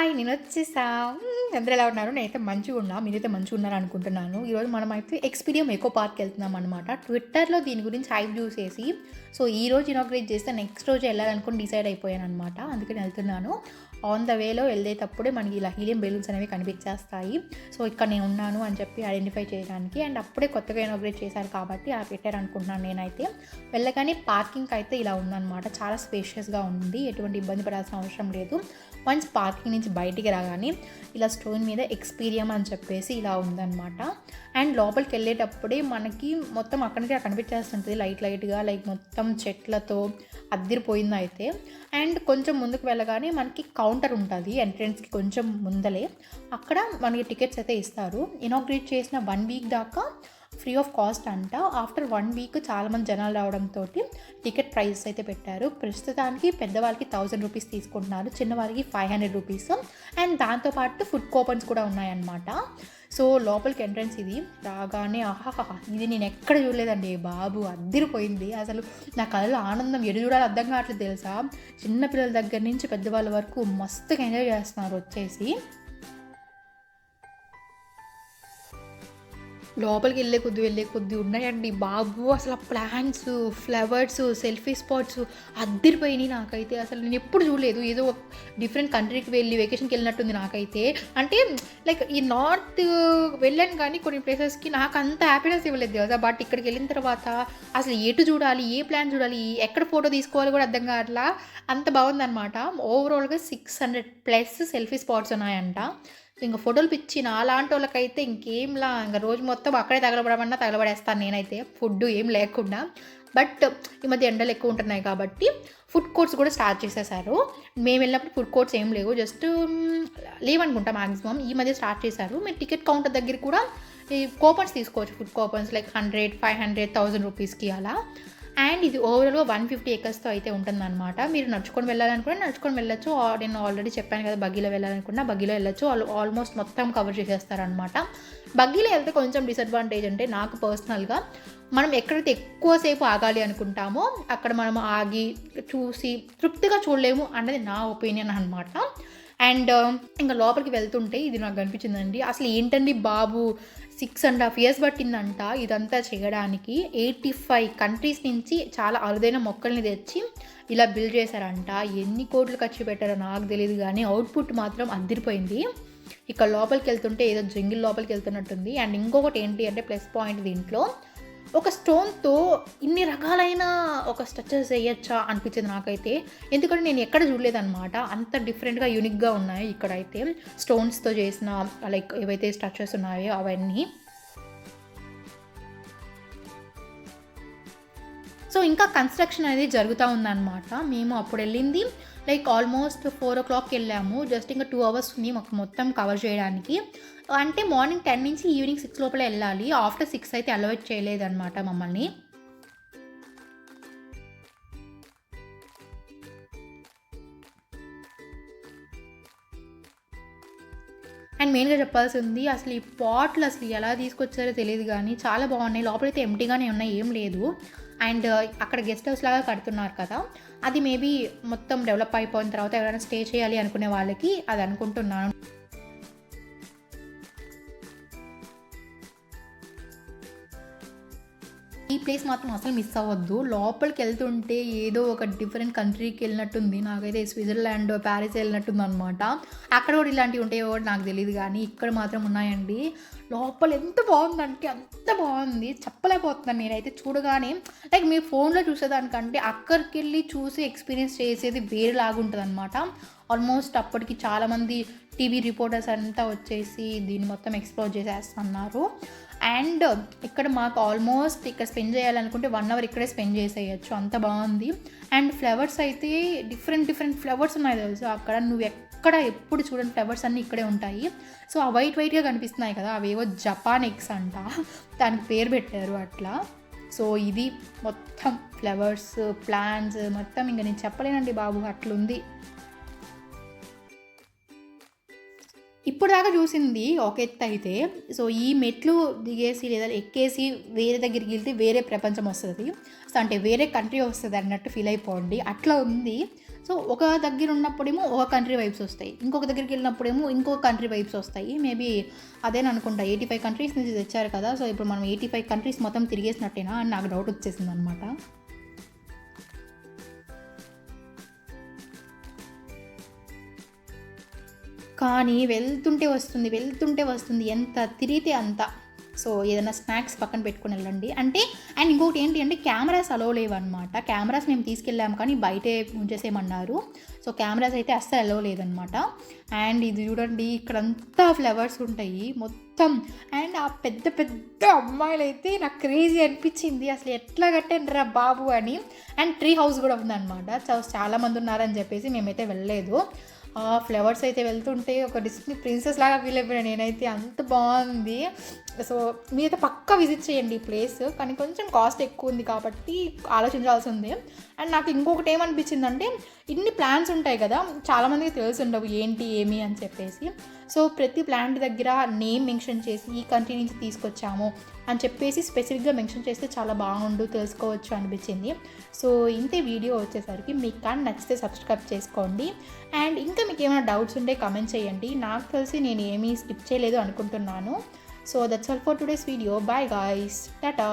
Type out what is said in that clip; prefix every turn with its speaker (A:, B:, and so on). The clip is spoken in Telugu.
A: హాయ్! నేనొచ్చేసా. అందరూ ఎలా ఉన్నారు? నేనైతే మంచిగున్నా. మీరైతే మంచిగున్నారనుకుంటున్నాను. ఈరోజు మనమైతే ఎక్స్‌పీడియం ఎకో పార్క్‌కెళ్తున్నామనమాట. ట్విట్టర్‌లో దీని గురించి హైప్ జూసేసి, ఈరోజు ఇనాగ్రేట్ చేస్తే నెక్స్ట్ రోజే ఎళ్ళాలనుకుని డిసైడ్ అయిపోయాననమాట. అందుకని ఎళ్తున్నాను. ఆన్ ద వేలో ఎళ్ళేటప్పుడే మనకి ఇలా హీలియం బెలూన్స్ అనేవి కనిపిచ్చేస్తాయి. ఇక్కడ నేనున్నాను అని చెప్పి ఐడెంటిఫై చేయడానికి. అండ్ అప్పుడే కొత్తగా ఇనాగ్రేట్ చేశారు కాబట్టి అలా పెట్టారనుకుంటున్నాను నేనైతే. వెళ్ళగానే పార్కింగ్ అయితే ఇలా ఉందనమాట. చాలా స్పేషియస్‌గా ఉంది. ఎటువంటి ఇబ్బంది పడాల్సిన అవసరం లేదు. వన్స్ పార్కింగ్ నుంచి బయటికి రాగానే ఇలా స్టోన్ మీద ఎక్స్‌పీడియం అని చెప్పేసి ఇలా ఉందనమాట. అండ్ లోపలికి వెళ్ళేటప్పుడే మనకి మొత్తం అక్కడికి కనిపించేస్తుంటుంది లైట్‌గా లైక్ మొత్తం చెట్లతో అద్దిరిపోయిందయితే. అండ్ కొంచెం ముందుకు వెళ్ళగానే మనకి కౌంటర్ ఉంటుంది ఎంట్రన్స్‌కి కొంచెం ముందలే. అక్కడ మనకి టికెట్స్ అయితే ఇస్తారు. ఇనాగ్రేట్ చేసిన 1 వీక్ దాకా ఫ్రీ ఆఫ్ కాస్ట్ అంట. ఆఫ్టర్ 1 వీక్ చాలామంది జనాలు రావడంతో టికెట్ ప్రైజెస్ అయితే పెట్టారు. ప్రస్తుతానికి పెద్దవాళ్ళకి 1000 రూపీస్ తీసుకుంటున్నారు, చిన్నవాళ్ళకి 500 రూపీస్. అండ్ దాంతోపాటు ఫుడ్ కూపన్స్ కూడా ఉన్నాయన్నమాట. లోపలికి ఎంట్రన్స్ ఇది. రాగానే ఆహాహా, ఇది నేను ఎక్కడ చూడలేదండి బాబు, అద్దిరిపోయింది. అసలు నా కళ్ళలో ఆనందం ఎటు చూడాలో అర్థం కావట్లేదు తెలుసా. చిన్నపిల్లల దగ్గర నుంచి పెద్దవాళ్ళ వరకు మస్తుగా ఎంజాయ్ చేస్తున్నారు వచ్చేసి. లోపలికి వెళ్ళే కొద్దీ ఉన్నాయండి బాబు. అసలు ఆ ప్లాంట్స్, ఫ్లవర్స్, సెల్ఫీ స్పాట్స్ అద్దిరిపోయినాయి నాకైతే. అసలు నేను ఎప్పుడు చూడలేదు. ఏదో డిఫరెంట్ కంట్రీకి వెళ్ళి వెకేషన్కి వెళ్ళినట్టుంది నాకైతే. అంటే లైక్ ఈ నార్త్ వెళ్ళాను కానీ కొన్ని ప్లేసెస్కి నాకు అంత హ్యాపీనెస్ ఇవ్వలేదు కదా. బట్ ఇక్కడికి వెళ్ళిన తర్వాత అసలు ఎటు చూడాలి, ఏ ప్లాన్ చూడాలి, ఎక్కడ ఫోటో తీసుకోవాలి కూడా అర్థం కావట్లా. అంత బాగుందనమాట. ఓవరాల్గా 600+ సెల్ఫీ స్పాట్స్ ఉన్నాయంట. ఇంక ఫోటోలు పిచ్చి నాలాంటి వాళ్ళకైతే ఇంకేంలా ఇంక రోజు మొత్తం అక్కడే తగలబడమన్నా తగలబడేస్తాను నేనైతే, ఫుడ్ ఏం లేకుండా. బట్ ఈ మధ్య ఎండలు ఎక్కువ ఉంటున్నాయి కాబట్టి ఫుడ్ కోర్ట్స్ కూడా స్టార్ట్ చేసేసారు. మేము వెళ్ళినప్పుడు ఫుడ్ కోర్ట్స్ ఏం లేవు, జస్ట్ లేవనుకుంటా మ్యాక్సిమం. ఈ మధ్య స్టార్ట్ చేశారు. మీరు టికెట్ కౌంటర్ దగ్గర కూడా ఈ కూపన్స్ తీసుకోవచ్చు, ఫుడ్ కూపన్స్ లైక్ 100, 500, 1000 రూపీస్కి అలా. అండ్ ఇది ఓవరాల్గా 150 ఏకర్స్తో అయితే ఉంటుందన్నమాట. మీరు నడుచుకొని వెళ్ళాలనుకుంటే నడుచుకొని వెళ్ళొచ్చు. నేను ఆల్రెడీ చెప్పాను కదా, బగ్గీలో వెళ్ళాలనుకున్నా బగ్గీలో వెళ్ళొచ్చు. ఆల్మోస్ట్ మొత్తం కవర్ చేసేస్తారనమాట. బగ్గీలో వెళ్తే కొంచెం డిసడ్వాంటేజ్ అంటే నాకు పర్సనల్గా, మనం ఎక్కడైతే ఎక్కువసేపు ఆగాలి అనుకుంటామో అక్కడ మనం ఆగి చూసి తృప్తిగా చూడలేము అన్నది నా ఒపీనియన్ అనమాట. అండ్ ఇంకా లోపలికి వెళ్తుంటే ఇది నాకు కనిపించిందండి. అసలు ఏంటండి బాబు, 6.5 years పట్టిందంట ఇదంతా చేయడానికి. 85 కంట్రీస్ నుంచి చాలా అరుదైన మొక్కల్ని తెచ్చి ఇలా బిల్డ్ చేశారంట. ఎన్ని కోట్లు ఖర్చు పెట్టారో నాకు తెలియదు కానీ అవుట్పుట్ మాత్రం అదిరిపోయింది. ఇక్కడ లోపలికి వెళ్తుంటే ఏదో జంగిల్ లోపలికి వెళ్తున్నట్టుంది. అండ్ ఇంకొకటి ఏంటి అంటే ప్లస్ పాయింట్, దీంట్లో ఒక స్టోన్తో ఇన్ని రకాలైన ఒక స్ట్రక్చర్స్ వేయచ్చా అనిపించింది నాకైతే. ఎందుకంటే నేను ఎక్కడ చూడలేదన్నమాట. అంత డిఫరెంట్గా యూనిక్గా ఉన్నాయి ఇక్కడైతే స్టోన్స్తో చేసిన లైక్ ఏవైతే స్ట్రక్చర్స్ ఉన్నాయో అవన్నీ. ఇంకా కన్స్ట్రక్షన్ అనేది జరుగుతూ ఉందన్నమాట. మేము అప్పుడు వెళ్ళింది లైక్ ఆల్మోస్ట్ 4 o'clockకి వెళ్ళాము. జస్ట్ ఇంకా 2 hours ఉంది మాకు మొత్తం కవర్ చేయడానికి. అంటే మార్నింగ్ 10 నుంచి ఈవినింగ్ 6 లోపల వెళ్ళాలి. ఆఫ్టర్ 6 అయితే అలౌ చేయలేదన్నమాట మమ్మల్ని. అండ్ మెయిన్గా చెప్పాల్సింది, అసలు ఈ పాట్లు అసలు ఎలా తీసుకొచ్చారో తెలియదు కానీ చాలా బాగున్నాయి. లోపలైతే ఎంటీగానే ఉన్నాయి, ఏం లేదు. అండ్ అక్కడ గెస్ట్ హౌస్ లాగా కడుతున్నారు కదా, అది మేబీ మొత్తం డెవలప్ అయిపోయిన తర్వాత ఎవరైనా స్టే చేయాలి అనుకునే వాళ్ళకి అది అనుకుంటున్నాను. ఈ ప్లేస్ మాత్రం అసలు మిస్ అవ్వద్దు. లోపలికి వెళ్తుంటే ఏదో ఒక డిఫరెంట్ కంట్రీకి వెళ్ళినట్టుంది నాకైతే. స్విట్జర్లాండ్, ప్యారిస్ వెళ్ళినట్టుంది అనమాట. అక్కడ కూడా ఇలాంటివి ఉంటాయో కూడా నాకు తెలియదు కానీ ఇక్కడ మాత్రం ఉన్నాయండి. లోపల ఎంత బాగుందంటే అంత బాగుంది, చెప్పలేకపోతున్నాను నేనైతే చూడగానే. లైక్ మీరు ఫోన్లో చూసేదానికంటే అక్కడికి వెళ్ళి చూసి ఎక్స్పీరియన్స్ చేసేది వేరేలాగుంటుంది అనమాట. ఆల్మోస్ట్ అప్పటికి చాలామంది టీవీ రిపోర్టర్స్ అంతా వచ్చేసి దీన్ని మొత్తం ఎక్స్ప్లోర్ చేసేస్తున్నారు. అండ్ ఇక్కడ మాకు ఆల్మోస్ట్ ఇక్కడ స్పెండ్ చేయాలనుకుంటే 1 hour ఇక్కడే స్పెండ్ చేసేయచ్చు, అంత బాగుంది. అండ్ ఫ్లవర్స్ అయితే డిఫరెంట్ ఫ్లవర్స్ ఉన్నాయి తెలుసు అక్కడ. నువ్వు ఎక్కడ ఎప్పుడు చూడండి ఫ్లవర్స్ అన్నీ ఇక్కడే ఉంటాయి. ఆ వైట్గా కనిపిస్తున్నాయి కదా, అవేవో జపాన్ ఎగ్స్ అంట, దానికి పేరు పెట్టారు అట్లా. ఇది మొత్తం ఫ్లవర్స్, ప్లాంట్స్ మొత్తం ఇంకా నేను చెప్పలేనండి బాబు, అట్లుంది. ఇప్పుడు దాకా చూసింది ఒక ఎత్తు అయితే, ఈ మెట్లు దిగేసి లేదా ఎక్కేసి వేరే దగ్గరికి వెళ్తే వేరే ప్రపంచం వస్తుంది. అంటే వేరే కంట్రీ వస్తుంది అన్నట్టు ఫీల్ అయిపోండి, అట్లా ఉంది. సో ఒక దగ్గర ఉన్నప్పుడేమో ఒక కంట్రీ వైబ్స్ వస్తాయి, ఇంకొక దగ్గరికి వెళ్ళినప్పుడేమో ఇంకో కంట్రీ వైబ్స్ వస్తాయి. మేబీ అదేననుకుంటా. 85 కంట్రీస్ నుంచి తెచ్చారు కదా, సో ఇప్పుడు మనం 85 కంట్రీస్ మొత్తం తిరిగేసినట్టేనా అని నాకు డౌట్ వచ్చేసింది అనమాట. కానీ వెళ్తుంటే వస్తుంది ఎంత తిరిగితే అంత. సో ఏదైనా స్నాక్స్ పక్కన పెట్టుకుని వెళ్ళండి. అండ్ ఇంకొకటి ఏంటి అంటే కెమెరాస్ అలో లేవన్నమాట. కెమెరాస్ మేము తీసుకెళ్ళాము కానీ బయటే ఉంచేసేయమన్నారు. సో కెమెరాస్ అయితే అస్సలు అలో లేదనమాట. అండ్ ఇది చూడండి, ఇక్కడంతా ఫ్లవర్స్ ఉంటాయి మొత్తం. అండ్ ఆ పెద్ద పెద్ద అమ్మాయిలు అయితే నాకు క్రేజీ అనిపించింది, అసలు ఎట్లా కట్టండిరా బాబు అని. అండ్ ట్రీ హౌస్ కూడా ఉందన్నమాట. చాలామంది ఉన్నారని చెప్పేసి మేమైతే వెళ్ళలేదు. ఫ్లవర్స్ అయితే వెళ్తుంటే ఒక డిస్నీ ప్రిన్సెస్ లాగా ఫీల్ అయిపోయాను నేనైతే, అంత బాగుంది. సో మీరైతే పక్కా విజిట్ చేయండి ఈ ప్లేస్. కానీ కొంచెం కాస్ట్ ఎక్కువ ఉంది కాబట్టి ఆలోచించాల్సి ఉంది. అండ్ నాకు ఇంకొకటి ఏమనిపించిందంటే, ఇన్ని ప్లాంట్స్ ఉంటాయి కదా, చాలామందికి తెలిసి ఉండవు ఏంటి ఏమి అని చెప్పేసి. సో ప్రతి ప్లాంట్ దగ్గర నేమ్ మెన్షన్ చేసి ఈ కంట్రీ నుంచి తీసుకొచ్చాము అని చెప్పేసి స్పెసిఫిక్గా మెన్షన్ చేస్తే చాలా బాగుండు, తెలుసుకోవచ్చు అనిపించింది. సో ఇంతే వీడియో వచ్చేసరికి. మీకు కానీ నచ్చితే సబ్స్క్రైబ్ చేసుకోండి. అండ్ ఇంకా మీకు ఏమైనా డౌట్స్ ఉంటే కమెంట్ చేయండి. నాకు తెలిసి నేను ఏమీ స్కిప్ చేయలేదు అనుకుంటున్నాను. So that's all for today's video. Bye guys, Tata.